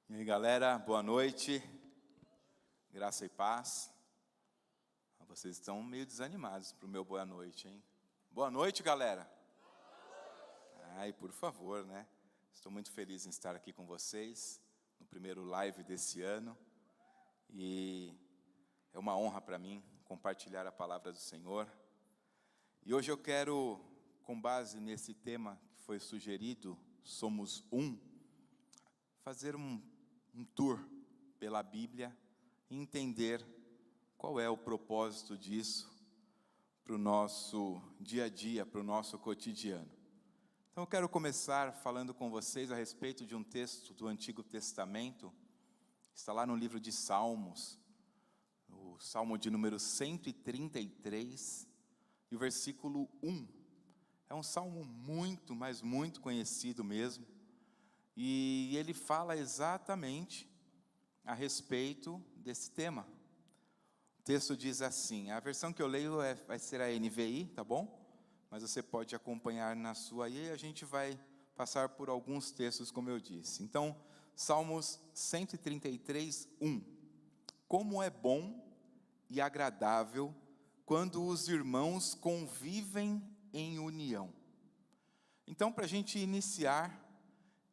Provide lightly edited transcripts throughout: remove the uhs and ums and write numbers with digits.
E aí, galera, boa noite, graça e paz. Vocês estão meio desanimados para o meu boa noite, hein? Boa noite, galera. Ai, por favor, né? Estou muito feliz em estar aqui com vocês, no primeiro live desse ano. E é uma honra para mim compartilhar a palavra do Senhor. E hoje eu quero, com base nesse tema que foi sugerido, Somos Um, fazer um tour pela Bíblia e entender qual é o propósito disso para o nosso dia a dia, para o nosso cotidiano. Então eu quero começar falando com vocês a respeito de um texto do Antigo Testamento, está lá no livro de Salmos, o Salmo de número 133, e o versículo 1. É um salmo muito, mas muito conhecido mesmo, e ele fala exatamente a respeito desse tema. O texto diz assim, a versão que eu leio vai ser a NVI, tá bom? Mas você pode acompanhar na sua aí, e a gente vai passar por alguns textos, como eu disse. Então, Salmos 133, 1. Como é bom e agradável quando os irmãos convivem em união. Então, para a gente iniciar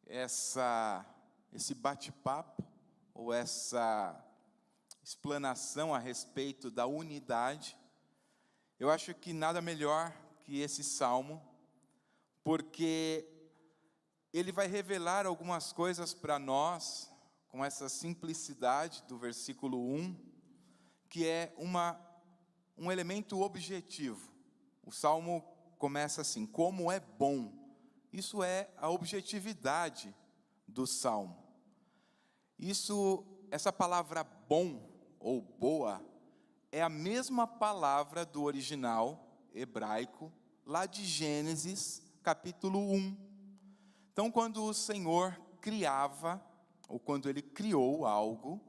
esse bate-papo, ou essa explanação a respeito da unidade, eu acho que nada melhor que esse salmo, porque ele vai revelar algumas coisas para nós, com essa simplicidade do versículo 1, que é um elemento objetivo. O salmo começa assim, como é bom. Isso é a objetividade do salmo. Essa palavra bom ou boa é a mesma palavra do original hebraico, lá de Gênesis, capítulo 1. Então, quando o Senhor criava, ou quando Ele criou algo,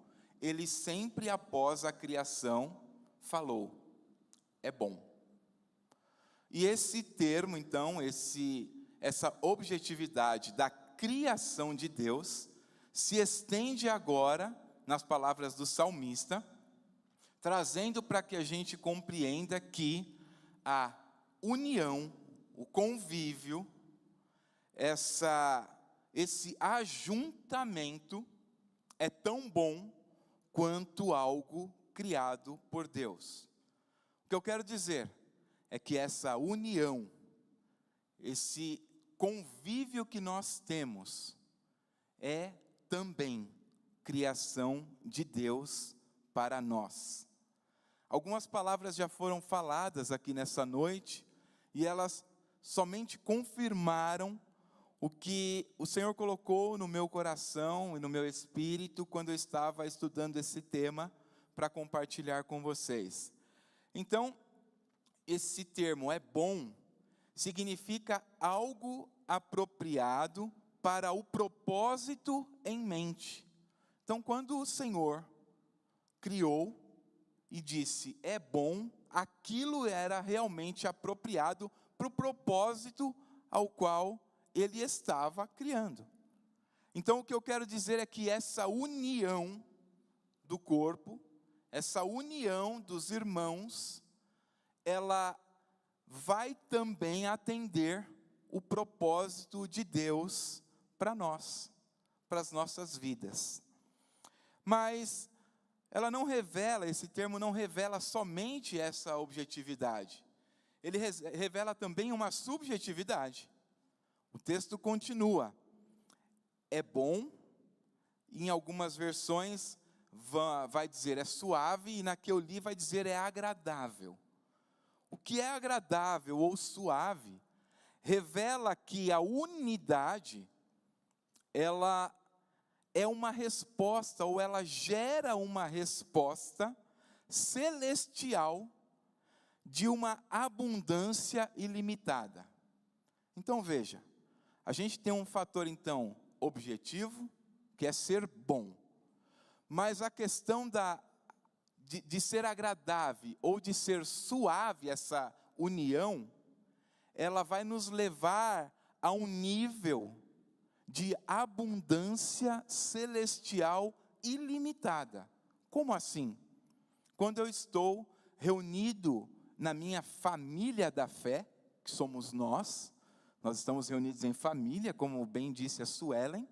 Ele sempre após a criação falou, é bom. E esse termo, então, essa objetividade da criação de Deus, se estende agora nas palavras do salmista, trazendo para que a gente compreenda que a união, o convívio, esse ajuntamento é tão bom quanto algo criado por Deus. O que eu quero dizer é que essa união, esse convívio que nós temos, é também criação de Deus para nós. Algumas palavras já foram faladas aqui nessa noite, e elas somente confirmaram o que o Senhor colocou no meu coração e no meu espírito, quando eu estava estudando esse tema, para compartilhar com vocês. Então, esse termo é bom, significa algo apropriado para o propósito em mente. Então, quando o Senhor criou e disse, é bom, aquilo era realmente apropriado para o propósito ao qual Ele estava criando. Então, o que eu quero dizer é que essa união do corpo, essa união dos irmãos, ela vai também atender o propósito de Deus para nós, para as nossas vidas. Mas ela não revela, esse termo não revela somente essa objetividade. Ele revela também uma subjetividade. O texto continua. É bom, em algumas versões vai dizer é suave, e na que eu li vai dizer é agradável. O que é agradável ou suave revela que a unidade, ela é uma resposta, ou ela gera uma resposta celestial de uma abundância ilimitada. Então veja, a gente tem um fator então objetivo, que é ser bom. Mas a questão de ser agradável ou de ser suave, essa união, ela vai nos levar a um nível de abundância celestial ilimitada. Como assim? Quando eu estou reunido na minha família da fé, que somos nós estamos reunidos em família, como bem disse a Suelen,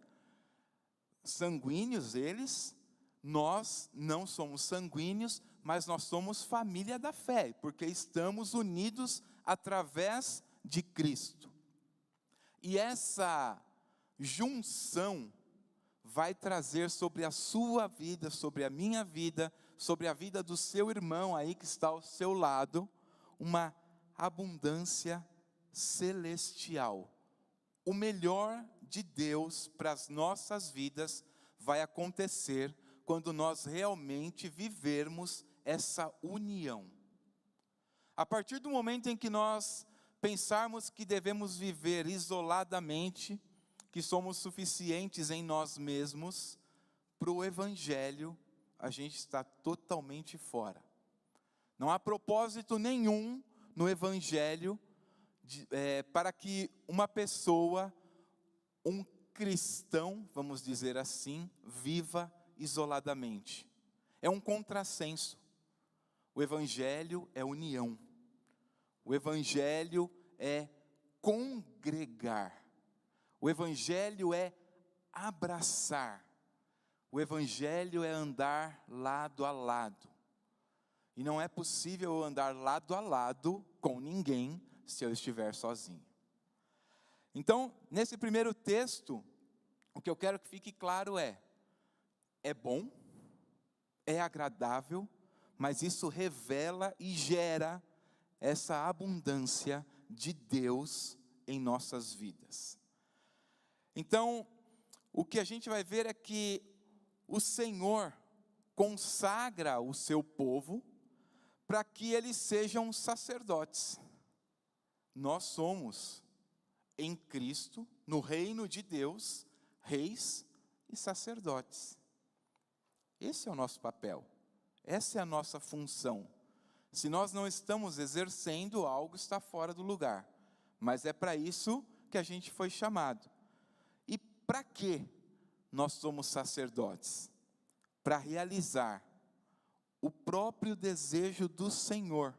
sanguíneos eles, nós não somos sanguíneos, mas nós somos família da fé, porque estamos unidos através de Cristo. E essa junção vai trazer sobre a sua vida, sobre a minha vida, sobre a vida do seu irmão aí que está ao seu lado, uma abundância celestial. O melhor de Deus para as nossas vidas vai acontecer quando nós realmente vivermos essa união. A partir do momento em que nós pensarmos que devemos viver isoladamente, que somos suficientes em nós mesmos, para o Evangelho, a gente está totalmente fora. Não há propósito nenhum no Evangelho para que uma pessoa, um cristão, vamos dizer assim, viva isoladamente. É um contrassenso. O Evangelho é união. O Evangelho é congregar. O Evangelho é abraçar. O Evangelho é andar lado a lado. E não é possível eu andar lado a lado com ninguém se eu estiver sozinho. Então, nesse primeiro texto, o que eu quero que fique claro é bom, é agradável, mas isso revela e gera essa abundância de Deus em nossas vidas. Então, o que a gente vai ver é que o Senhor consagra o seu povo para que eles sejam sacerdotes. Nós somos, em Cristo, no reino de Deus, reis e sacerdotes. Esse é o nosso papel, essa é a nossa função. Se nós não estamos exercendo, algo está fora do lugar. Mas é para isso que a gente foi chamado. E para que nós somos sacerdotes? Para realizar o próprio desejo do Senhor,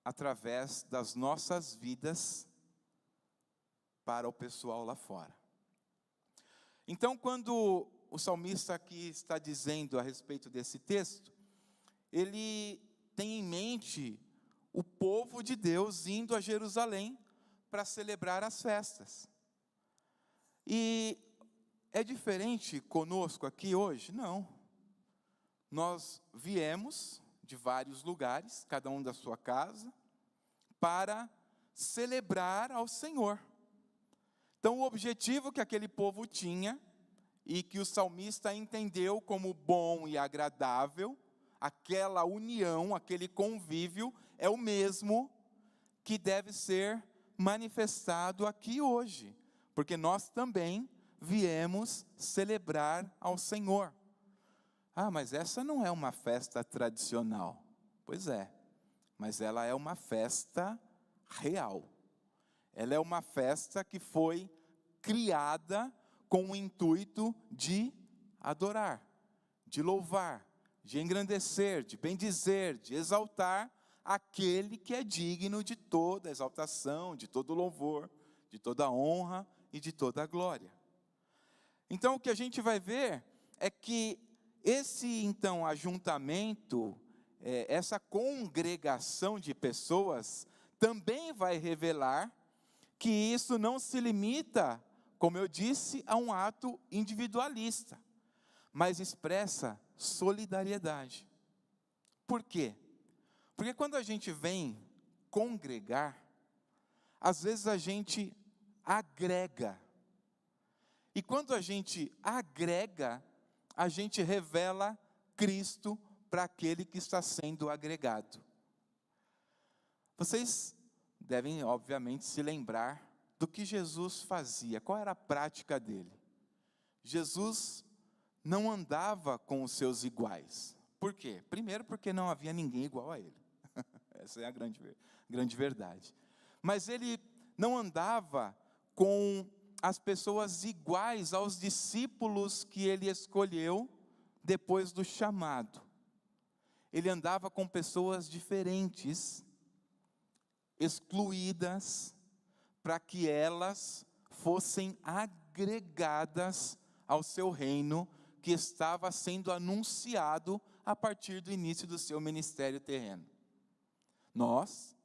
através das nossas vidas, para o pessoal lá fora. Então, quando o salmista aqui está dizendo a respeito desse texto, ele tem em mente o povo de Deus indo a Jerusalém para celebrar as festas. E é diferente conosco aqui hoje? Não. Nós viemos de vários lugares, cada um da sua casa, para celebrar ao Senhor. Então, o objetivo que aquele povo tinha, e que o salmista entendeu como bom e agradável, aquela união, aquele convívio, é o mesmo que deve ser manifestado aqui hoje, porque nós também viemos celebrar ao Senhor. Ah, mas essa não é uma festa tradicional. Pois é, mas ela é uma festa real. Ela é uma festa que foi criada com o intuito de adorar, de louvar, de engrandecer, de bendizer, de exaltar aquele que é digno de toda exaltação, de todo louvor, de toda honra e de toda glória. Então, o que a gente vai ver é que esse, então, ajuntamento, essa congregação de pessoas, também vai revelar que isso não se limita, como eu disse, a um ato individualista, mas expressa solidariedade. Por quê? Porque quando a gente vem congregar, às vezes a gente agrega. E quando a gente agrega, a gente revela Cristo para aquele que está sendo agregado. Vocês devem, obviamente, se lembrar do que Jesus fazia. Qual era a prática dele? Jesus não andava com os seus iguais. Por quê? Primeiro, porque não havia ninguém igual a ele. Essa é a grande verdade. Mas ele não andava com as pessoas iguais aos discípulos que ele escolheu depois do chamado. Ele andava com pessoas diferentes, excluídas, para que elas fossem agregadas ao seu reino, que estava sendo anunciado a partir do início do seu ministério terreno. Nós,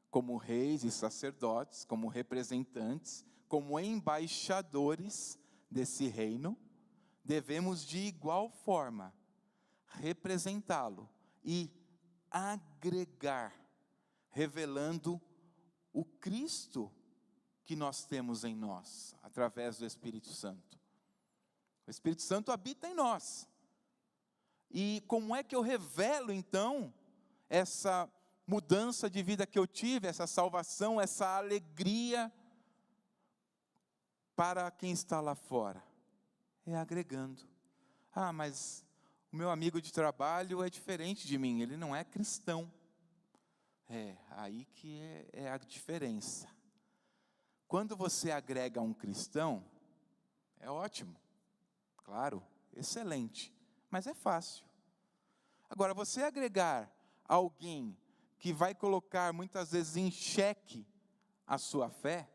como reis e sacerdotes, como representantes, como embaixadores desse reino, devemos de igual forma representá-lo e agregar, revelando o Cristo que nós temos em nós, através do Espírito Santo. O Espírito Santo habita em nós. E como é que eu revelo então essa mudança de vida que eu tive, essa salvação, essa alegria para quem está lá fora? É agregando. Ah, mas o meu amigo de trabalho é diferente de mim, ele não é cristão. Aí que é a diferença. Quando você agrega um cristão, é ótimo, claro, excelente, mas é fácil. Agora, você agregar alguém que vai colocar muitas vezes em xeque a sua fé,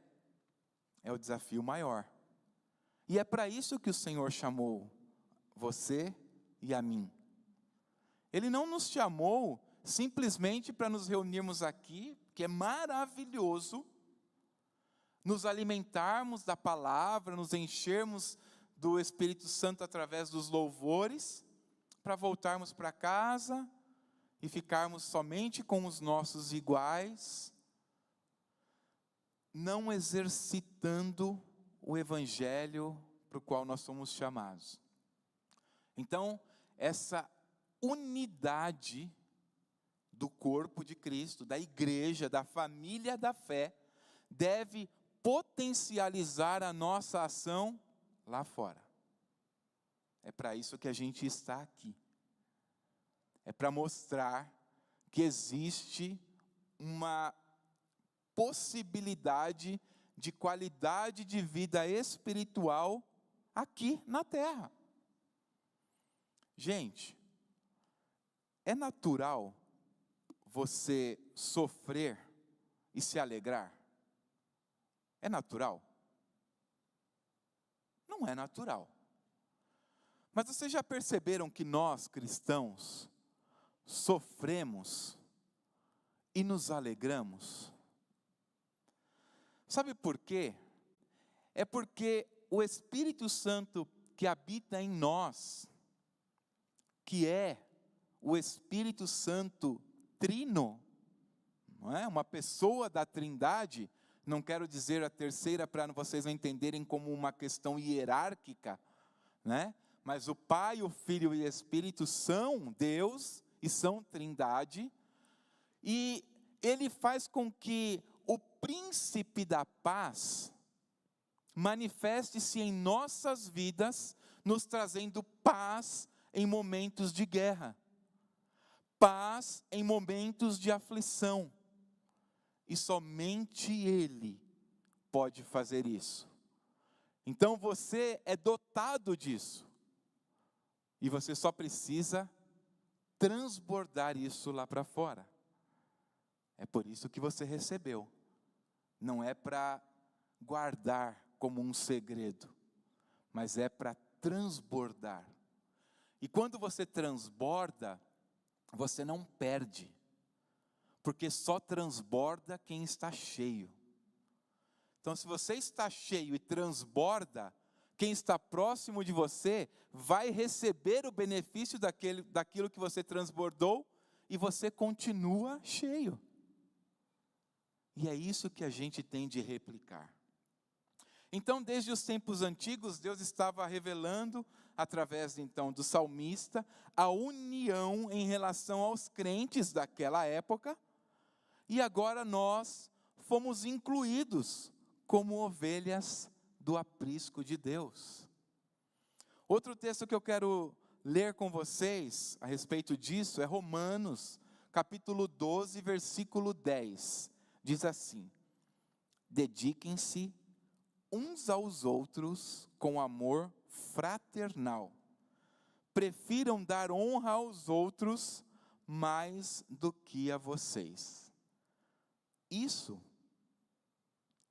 é o desafio maior. E é para isso que o Senhor chamou você e a mim. Ele não nos chamou simplesmente para nos reunirmos aqui, que é maravilhoso, nos alimentarmos da palavra, nos enchermos do Espírito Santo através dos louvores, para voltarmos para casa e ficarmos somente com os nossos iguais, não exercitando o evangelho para o qual nós somos chamados. Então, essa unidade do corpo de Cristo, da igreja, da família da fé, deve potencializar a nossa ação lá fora. É para isso que a gente está aqui. É para mostrar que existe uma possibilidade de qualidade de vida espiritual aqui na terra. Gente, é natural você sofrer e se alegrar? É natural? Não é natural. Mas vocês já perceberam que nós, cristãos, sofremos e nos alegramos? Sabe por quê? É porque o Espírito Santo que habita em nós, que é o Espírito Santo trino, não é? Uma pessoa da Trindade, não quero dizer a terceira para vocês não entenderem como uma questão hierárquica, né? Mas o Pai, o Filho e o Espírito são Deus e são Trindade, e Ele faz com que o Príncipe da Paz manifeste-se em nossas vidas, nos trazendo paz em momentos de guerra, paz em momentos de aflição, e somente Ele pode fazer isso. Então você é dotado disso, e você só precisa transbordar isso lá para fora. É por isso que você recebeu, não é para guardar como um segredo, mas é para transbordar. E quando você transborda, você não perde, porque só transborda quem está cheio. Então, se você está cheio e transborda, quem está próximo de você vai receber o benefício daquilo que você transbordou, e você continua cheio. E é isso que a gente tem de replicar. Então, desde os tempos antigos, Deus estava revelando, através então do salmista, a união em relação aos crentes daquela época, e agora nós fomos incluídos como ovelhas do aprisco de Deus. Outro texto que eu quero ler com vocês a respeito disso é Romanos, capítulo 12, versículo 10. Diz assim: dediquem-se uns aos outros com amor fraternal. Prefiram dar honra aos outros mais do que a vocês. Isso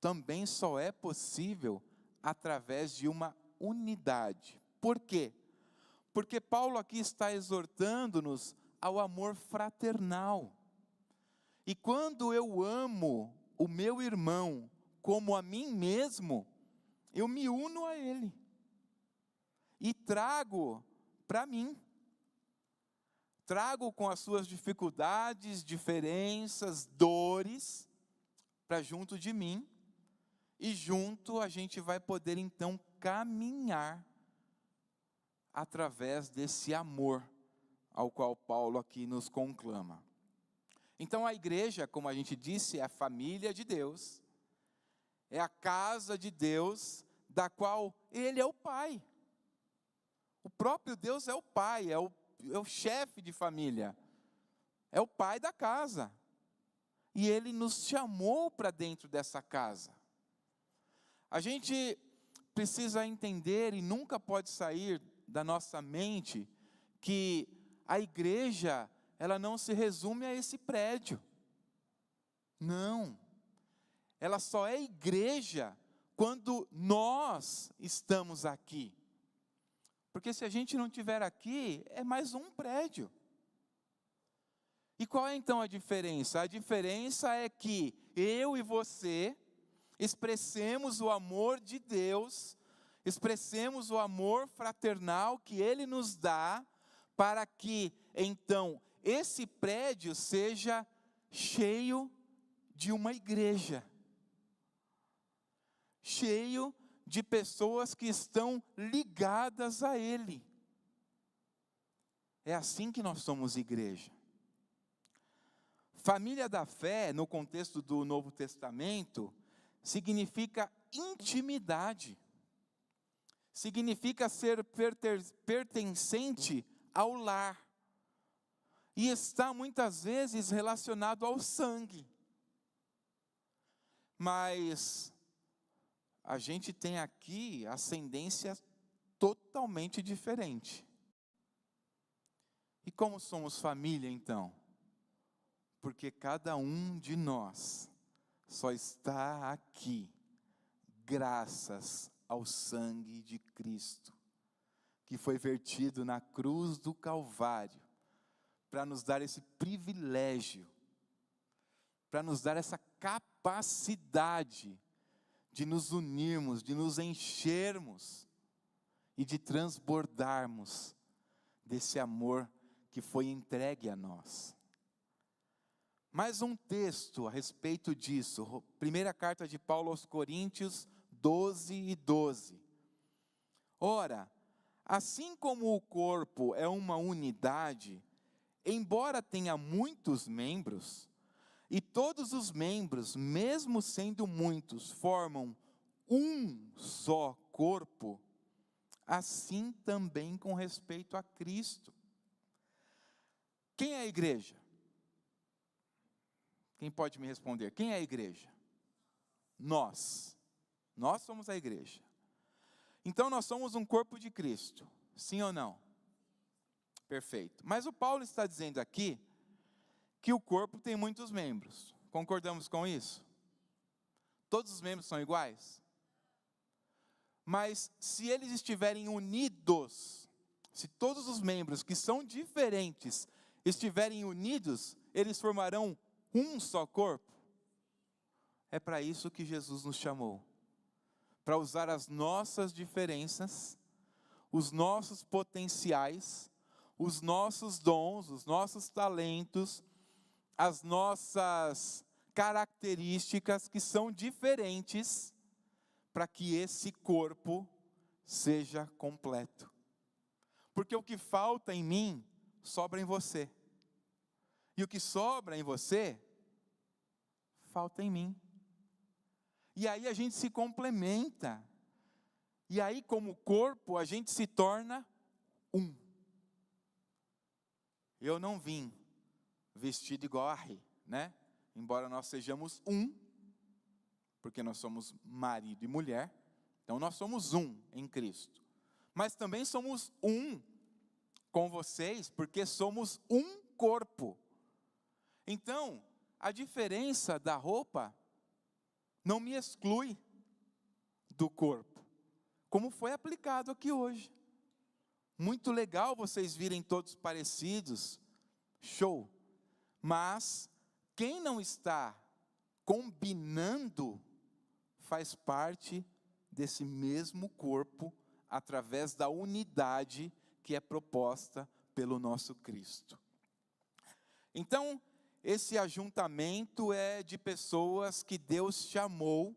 também só é possível através de uma unidade. Por quê? Porque Paulo aqui está exortando-nos ao amor fraternal. E quando eu amo o meu irmão como a mim mesmo, eu me uno a ele e trago para mim. Trago com as suas dificuldades, diferenças, dores, para junto de mim, e junto a gente vai poder então caminhar através desse amor ao qual Paulo aqui nos conclama. Então a igreja, como a gente disse, é a família de Deus, é a casa de Deus, da qual Ele é o Pai. O próprio Deus é o Pai, é o chefe de família, é o pai da casa. E Ele nos chamou para dentro dessa casa. A gente precisa entender, e nunca pode sair da nossa mente, que a igreja, ela não se resume a esse prédio. Não. Ela só é igreja quando nós estamos aqui. Porque se a gente não estiver aqui, é mais um prédio. E qual é então a diferença? A diferença é que eu e você expressemos o amor de Deus, expressemos o amor fraternal que Ele nos dá, para que então esse prédio seja cheio de uma igreja, cheio de pessoas que estão ligadas a Ele. É assim que nós somos igreja. Família da fé, no contexto do Novo Testamento, significa intimidade, significa ser pertencente ao lar, e está muitas vezes relacionado ao sangue. Mas a gente tem aqui ascendência totalmente diferente. E como somos família então? Porque cada um de nós só está aqui graças ao sangue de Cristo, que foi vertido na cruz do Calvário, para nos dar esse privilégio, para nos dar essa capacidade de nos unirmos, de nos enchermos e de transbordarmos desse amor que foi entregue a nós. Mais um texto a respeito disso, primeira carta de Paulo aos Coríntios 12:12. Ora, assim como o corpo é uma unidade, embora tenha muitos membros, e todos os membros, mesmo sendo muitos, formam um só corpo, assim também com respeito a Cristo. Quem é a igreja? Quem pode me responder? Quem é a igreja? Nós. Nós somos a igreja. Então nós somos um corpo de Cristo. Sim ou não? Perfeito. Mas o Paulo está dizendo aqui que o corpo tem muitos membros. Concordamos com isso? Todos os membros são iguais? Mas se eles estiverem unidos, se todos os membros que são diferentes estiverem unidos, eles formarão um só corpo. É para isso que Jesus nos chamou, para usar as nossas diferenças, os nossos potenciais, os nossos dons, os nossos talentos, as nossas características que são diferentes, para que esse corpo seja completo. Porque o que falta em mim, sobra em você. E o que sobra em você, falta em mim. E aí a gente se complementa. E aí, como corpo, a gente se torna um. Eu não vim vestido igual a Rê, né? Embora nós sejamos um, porque nós somos marido e mulher, Então nós somos um em Cristo. Mas também somos um com vocês, porque somos um corpo. Então, a diferença da roupa não me exclui do corpo, como foi aplicado aqui hoje. Muito legal vocês virem todos parecidos, show. Mas quem não está combinando faz parte desse mesmo corpo através da unidade que é proposta pelo nosso Cristo. Então, esse ajuntamento é de pessoas que Deus chamou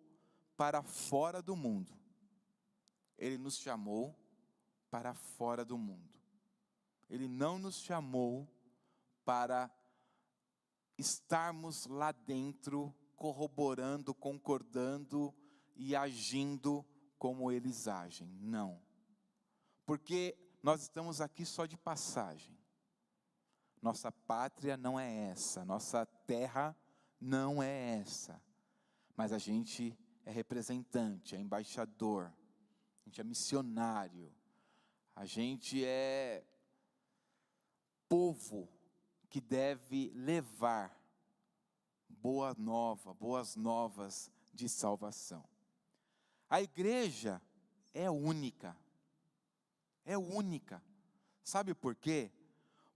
para fora do mundo. Ele nos chamou para fora do mundo. Ele não nos chamou para estarmos lá dentro, corroborando, concordando e agindo como eles agem. Não. Porque nós estamos aqui só de passagem. Nossa pátria não é essa, nossa terra não é essa. Mas a gente é representante, é embaixador, a gente é missionário, a gente é povo que deve levar boas novas de salvação. A igreja é única. É única. Sabe por quê?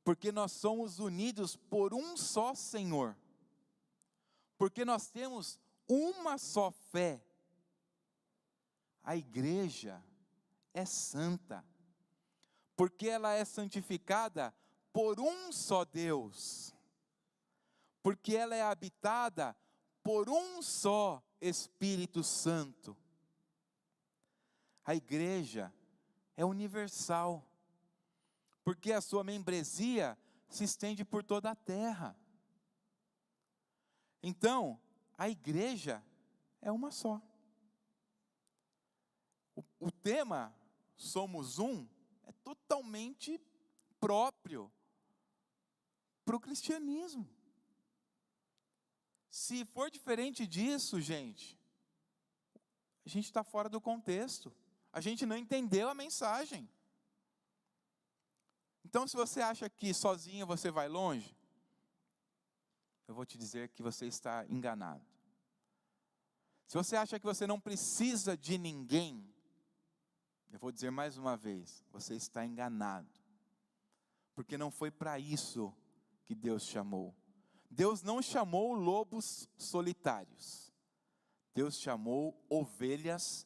Porque nós somos unidos por um só Senhor. Porque nós temos uma só fé. A igreja é santa. Porque ela é santificada por um só Deus. Porque ela é habitada por um só Espírito Santo. A igreja é universal, porque a sua membresia se estende por toda a terra. Então, a igreja é uma só. O tema, somos um, é totalmente próprio para o cristianismo. Se for diferente disso, gente, a gente está fora do contexto. A gente não entendeu a mensagem. Então, se você acha que sozinho você vai longe, eu vou te dizer que você está enganado. Se você acha que você não precisa de ninguém, eu vou dizer mais uma vez, você está enganado. Porque não foi para isso que Deus chamou. Deus não chamou lobos solitários. Deus chamou ovelhas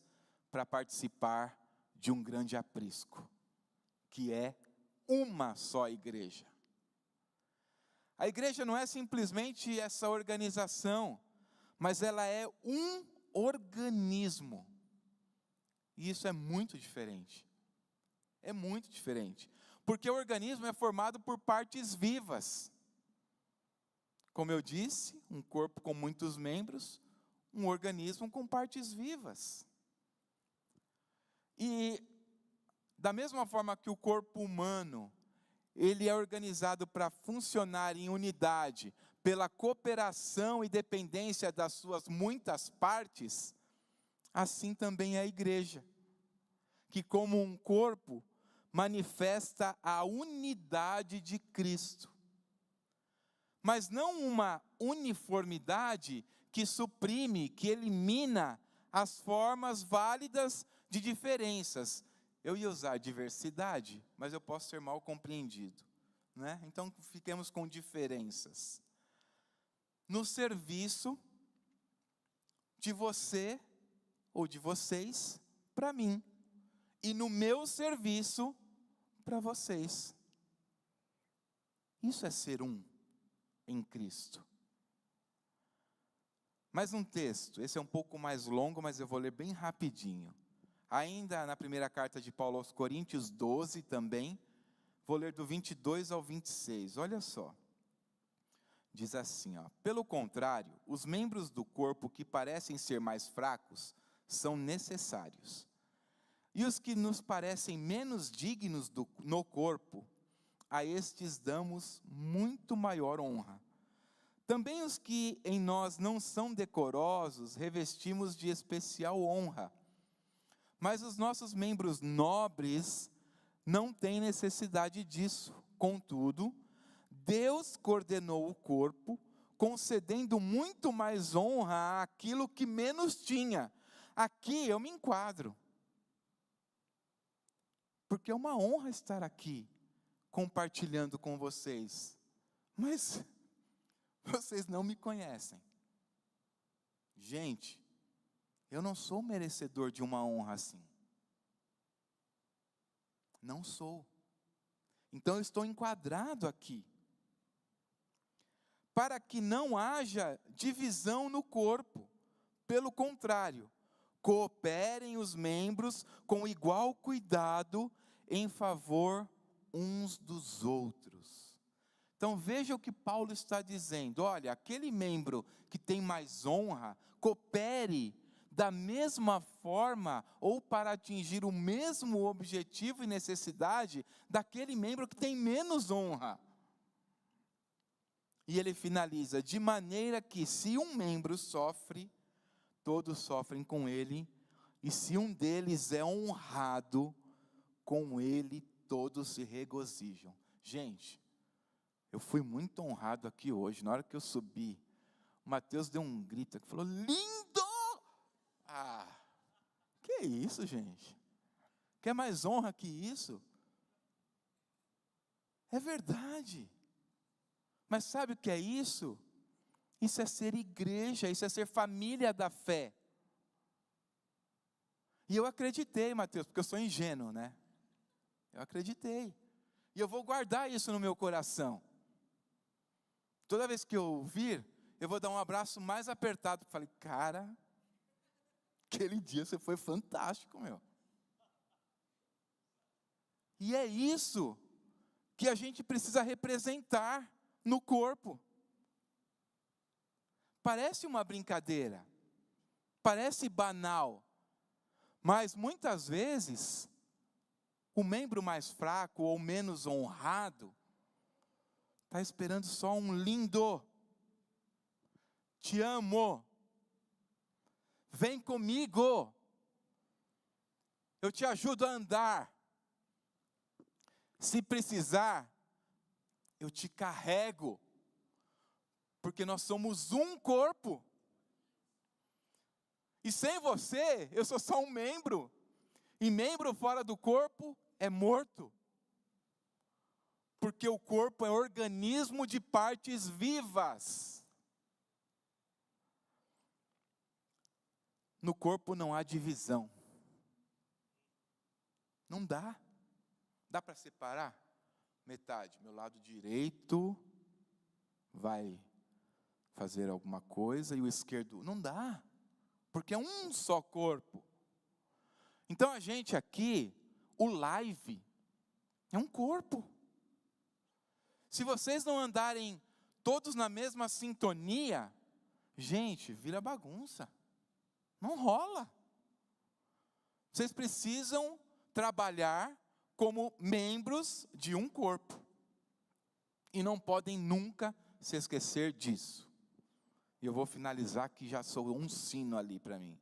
para participar de um grande aprisco, que é uma só igreja. A igreja não é simplesmente essa organização, mas ela é um organismo. E isso é muito diferente. É muito diferente. Porque o organismo é formado por partes vivas. Como eu disse, um corpo com muitos membros, um organismo com partes vivas. E da mesma forma que o corpo humano, ele é organizado para funcionar em unidade, pela cooperação e dependência das suas muitas partes, assim também é a igreja, que como um corpo, manifesta a unidade de Cristo. Mas não uma uniformidade que suprime, que elimina as formas válidas de diferenças. Eu ia usar diversidade, mas eu posso ser mal compreendido, né? Então fiquemos com diferenças. No serviço de você ou de vocês para mim, e no meu serviço para vocês. Isso é ser um em Cristo. Mais um texto, esse é um pouco mais longo, mas eu vou ler bem rapidinho. Ainda na primeira carta de Paulo aos Coríntios 12 também, vou ler do 22 ao 26, olha só. Diz assim, pelo contrário, os membros do corpo que parecem ser mais fracos, são necessários. E os que nos parecem menos dignos no corpo, a estes damos muito maior honra. Também os que em nós não são decorosos, revestimos de especial honra, Mas os nossos membros nobres não têm necessidade disso. Contudo, Deus coordenou o corpo, concedendo muito mais honra àquilo que menos tinha. Aqui eu me enquadro. Porque é uma honra estar aqui, compartilhando com vocês. Mas vocês não me conhecem. Gente, eu não sou merecedor de uma honra assim. Não sou. Então eu estou enquadrado aqui. Para que não haja divisão no corpo. Pelo contrário, cooperem os membros com igual cuidado em favor uns dos outros. Então veja o que Paulo está dizendo. Olha, aquele membro que tem mais honra, coopere da mesma forma ou para atingir o mesmo objetivo e necessidade daquele membro que tem menos honra. E ele finaliza, de maneira que se um membro sofre, todos sofrem com ele, e se um deles é honrado, com ele todos se regozijam. Gente, eu fui muito honrado aqui hoje. Na hora que eu subi, o Mateus deu um grito que falou, lindo! Ah, que isso, gente? Quer mais honra que isso? É verdade. Mas sabe o que é isso? Isso é ser igreja, isso é ser família da fé. E eu acreditei, Mateus, porque eu sou ingênuo, né? Eu acreditei. E eu vou guardar isso no meu coração. Toda vez que eu vir, eu vou dar um abraço mais apertado. Falei, cara, aquele dia você foi fantástico, meu. E é isso que a gente precisa representar no corpo. Parece uma brincadeira, parece banal, mas muitas vezes, o membro mais fraco ou menos honrado, está esperando só um lindo, te amo, vem comigo, eu te ajudo a andar, se precisar, eu te carrego, porque nós somos um corpo, e sem você, eu sou só um membro, e membro fora do corpo é morto, porque o corpo é organismo de partes vivas. No corpo não há divisão. Não dá. Dá para separar? Metade, meu lado direito vai fazer alguma coisa e o esquerdo, não dá. Porque é um só corpo. Então a gente aqui, o live, é um corpo. Se vocês não andarem todos na mesma sintonia, gente, vira bagunça. Não rola. Vocês precisam trabalhar como membros de um corpo. E não podem nunca se esquecer disso. E eu vou finalizar que já sou um sino ali para mim.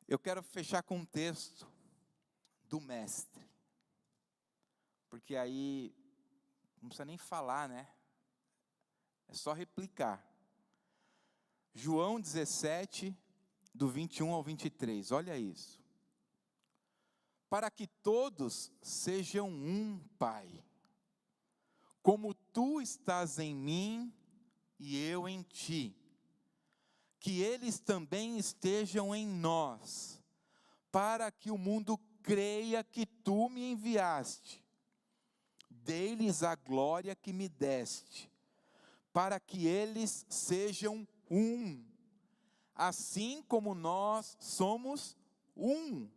Eu quero fechar com um texto do mestre. Porque aí, não precisa nem falar, né? É só replicar. João 17, do 21 ao 23, olha isso. Para que todos sejam um, Pai, como tu estás em mim e eu em ti, que eles também estejam em nós, para que o mundo creia que tu me enviaste. Dei-lhes a glória que me deste, para que eles sejam um, assim como nós somos um.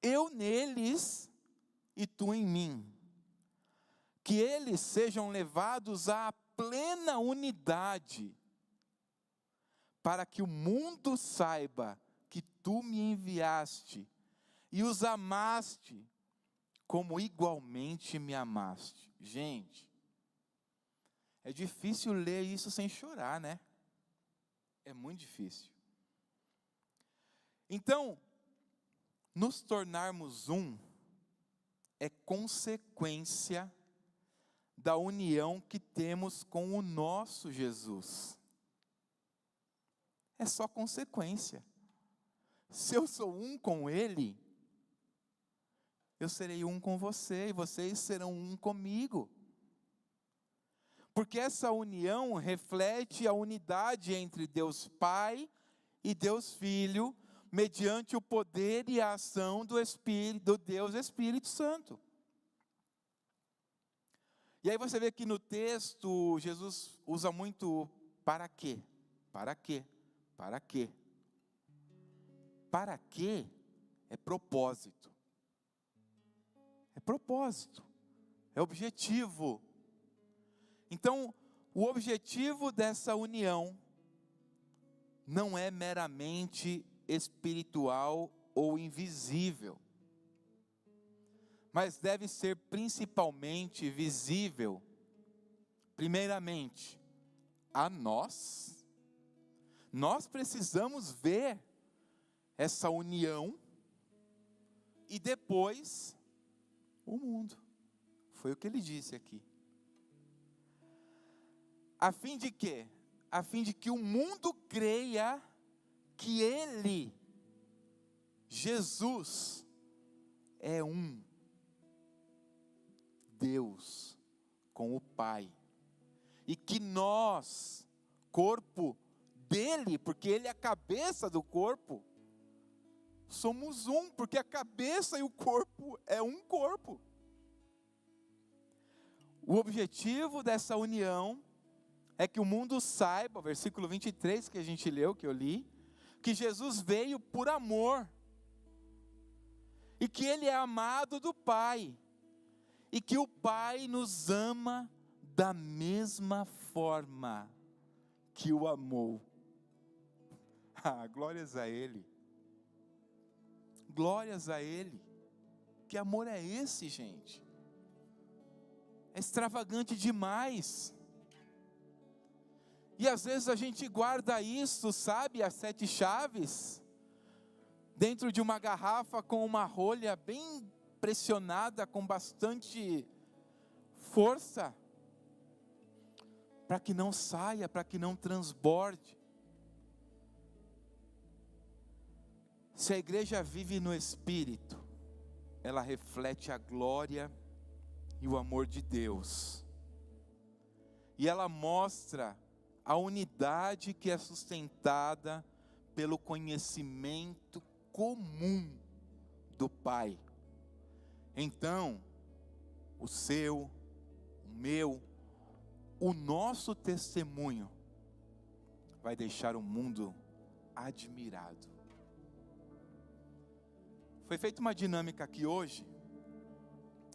Eu neles e tu em mim. Que eles sejam levados à plena unidade, para que o mundo saiba que tu me enviaste e os amaste, como igualmente me amaste. Gente, é difícil ler isso sem chorar, né? É muito difícil. Então, nos tornarmos um é consequência da união que temos com o nosso Jesus. É só consequência. Se eu sou um com Ele, eu serei um com você, e vocês serão um comigo. Porque essa união reflete a unidade entre Deus Pai e Deus Filho, mediante o poder e a ação do Deus Espírito Santo. E aí você vê que no texto, Jesus usa muito para quê? Para quê? Para quê? Para quê é propósito. É propósito. É objetivo. Então, o objetivo dessa união não é meramente espiritual ou invisível, mas deve ser principalmente visível, primeiramente, a nós. Nós precisamos ver essa união e depois o mundo. Foi o que ele disse aqui. A fim de quê? A fim de que o mundo creia que Ele, Jesus, é um Deus com o Pai. E que nós, corpo dele, porque Ele é a cabeça do corpo, somos um, porque a cabeça e o corpo é um corpo. O objetivo dessa união é que o mundo saiba, versículo 23 que a gente leu, que eu li, que Jesus veio por amor, e que Ele é amado do Pai, e que o Pai nos ama da mesma forma que o amou. Ah, glórias a Ele. Glórias a Ele. Que amor é esse, gente? É extravagante demais. E às vezes a gente guarda isso, sabe, as 7 chaves, dentro de uma garrafa com uma rolha bem pressionada, com bastante força, para que não saia, para que não transborde. Se a igreja vive no Espírito, ela reflete a glória e o amor de Deus. E ela mostra a unidade que é sustentada pelo conhecimento comum do Pai. Então, o seu, o meu, o nosso testemunho vai deixar o mundo admirado. Foi feita uma dinâmica aqui hoje,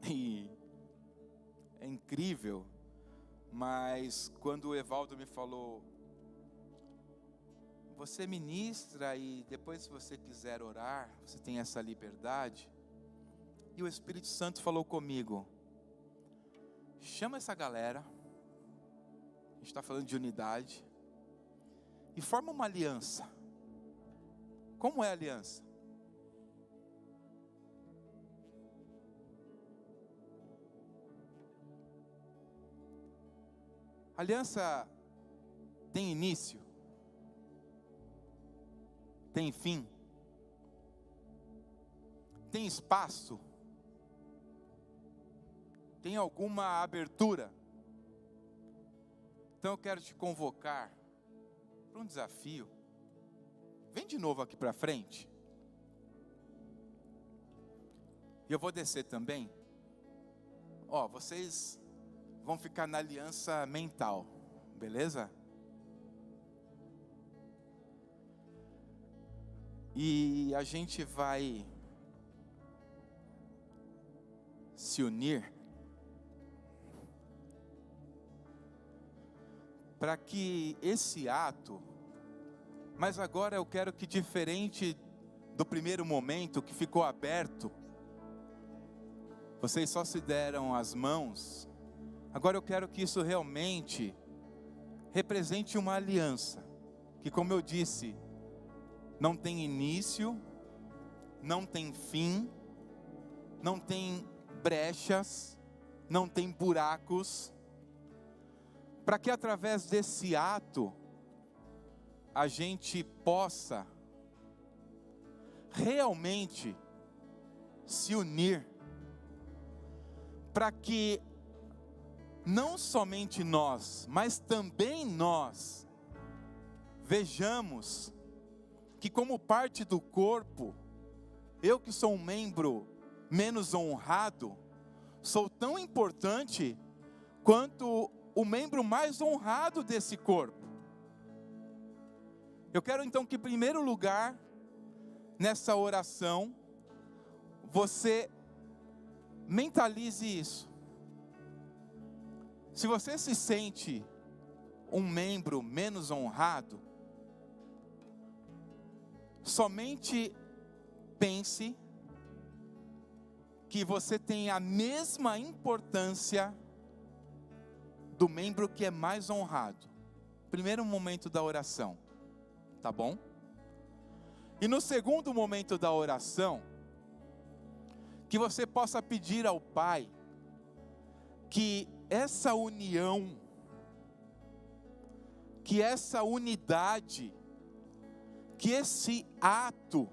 e é incrível, mas quando o Evaldo me falou, você ministra e depois se você quiser orar, você tem essa liberdade, e o Espírito Santo falou comigo, chama essa galera, a gente está falando de unidade, e forma uma aliança. Como é a aliança? A aliança tem início? Tem fim? Tem espaço? Tem alguma abertura? Então eu quero te convocar para um desafio. Vem de novo aqui para frente. E eu vou descer também. Ó, vocês vão ficar na aliança mental, beleza? E a gente vai se unir para que esse ato, mas agora eu quero que, diferente do primeiro momento que ficou aberto, vocês só se deram as mãos. Agora eu quero que isso realmente represente uma aliança, que, como eu disse, não tem início não tem fim, não tem brechas, não tem buracos, para que através desse ato a gente possa realmente se unir, para que não somente nós, mas também nós vejamos que como parte do corpo, eu que sou um membro menos honrado, sou tão importante quanto o membro mais honrado desse corpo. Eu quero então que em primeiro lugar, nessa oração, você mentalize isso. Se você se sente um membro menos honrado, somente pense que você tem a mesma importância do membro que é mais honrado. Primeiro momento da oração, tá bom? E no segundo momento da oração, que você possa pedir ao Pai que essa união, que essa unidade, que esse ato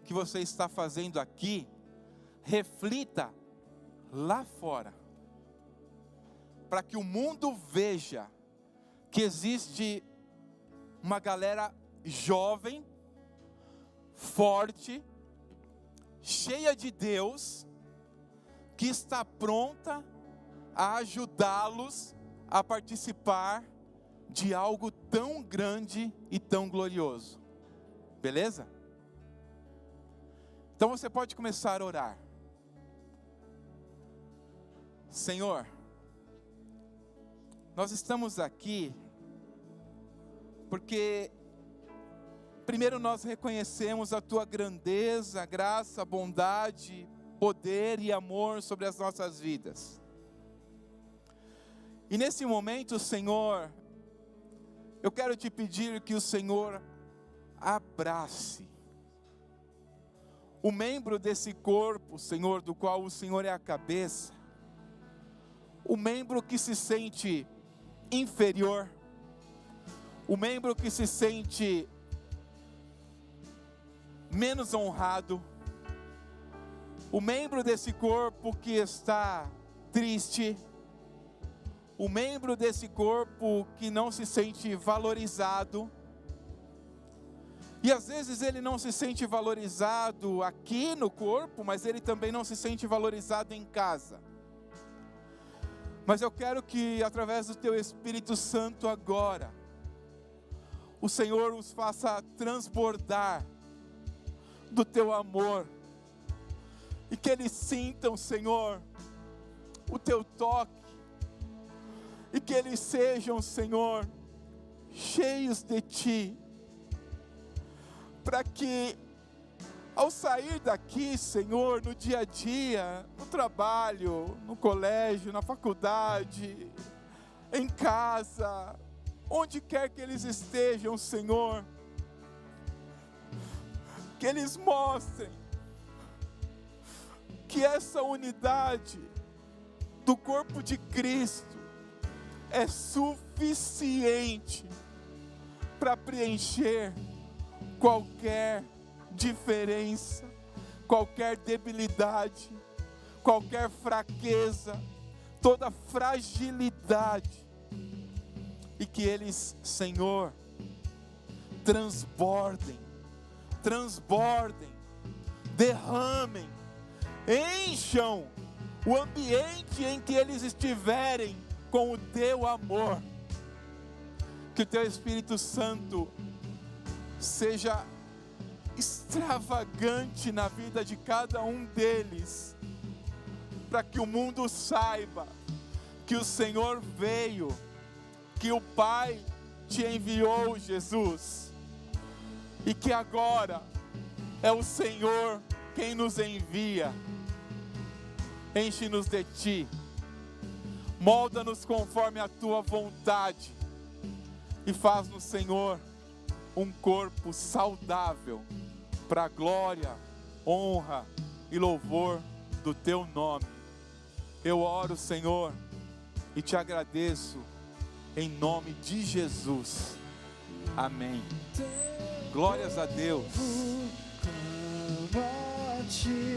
que você está fazendo aqui, reflita lá fora, para que o mundo veja que existe uma galera jovem, forte, cheia de Deus, que está pronta a ajudá-los a participar de algo tão grande e tão glorioso. Beleza? Então você pode começar a orar. Senhor, nós estamos aqui porque primeiro nós reconhecemos a Tua grandeza, graça, bondade, poder e amor sobre as nossas vidas. E nesse momento, Senhor, eu quero te pedir que o Senhor abrace o membro desse corpo, Senhor, do qual o Senhor é a cabeça, o membro que se sente inferior, o membro que se sente menos honrado, o membro desse corpo que está triste, o membro desse corpo que não se sente valorizado, e às vezes ele não se sente valorizado aqui no corpo, mas ele também não se sente valorizado em casa. Mas eu quero que através do Teu Espírito Santo agora, o Senhor os faça transbordar do Teu amor, e que eles sintam, Senhor, o Teu toque, e que eles sejam, Senhor, cheios de Ti, para que ao sair daqui, Senhor, no dia a dia, no trabalho, no colégio, na faculdade, em casa, onde quer que eles estejam, Senhor, que eles mostrem que essa unidade do corpo de Cristo é suficiente para preencher qualquer diferença, qualquer debilidade, qualquer fraqueza, toda fragilidade, e que eles, Senhor, transbordem, derramem, encham o ambiente em que eles estiverem com o Teu amor. Que o Teu Espírito Santo seja extravagante na vida de cada um deles, para que o mundo saiba que o Senhor veio, que o Pai Te enviou, Jesus, e que agora é o Senhor quem nos envia. Enche-nos de Ti, molda-nos conforme a Tua vontade, e faz-nos, Senhor, um corpo saudável, para a glória, honra e louvor do teu nome. Eu oro, Senhor, e te agradeço em nome de Jesus. Amém. Glórias a Deus.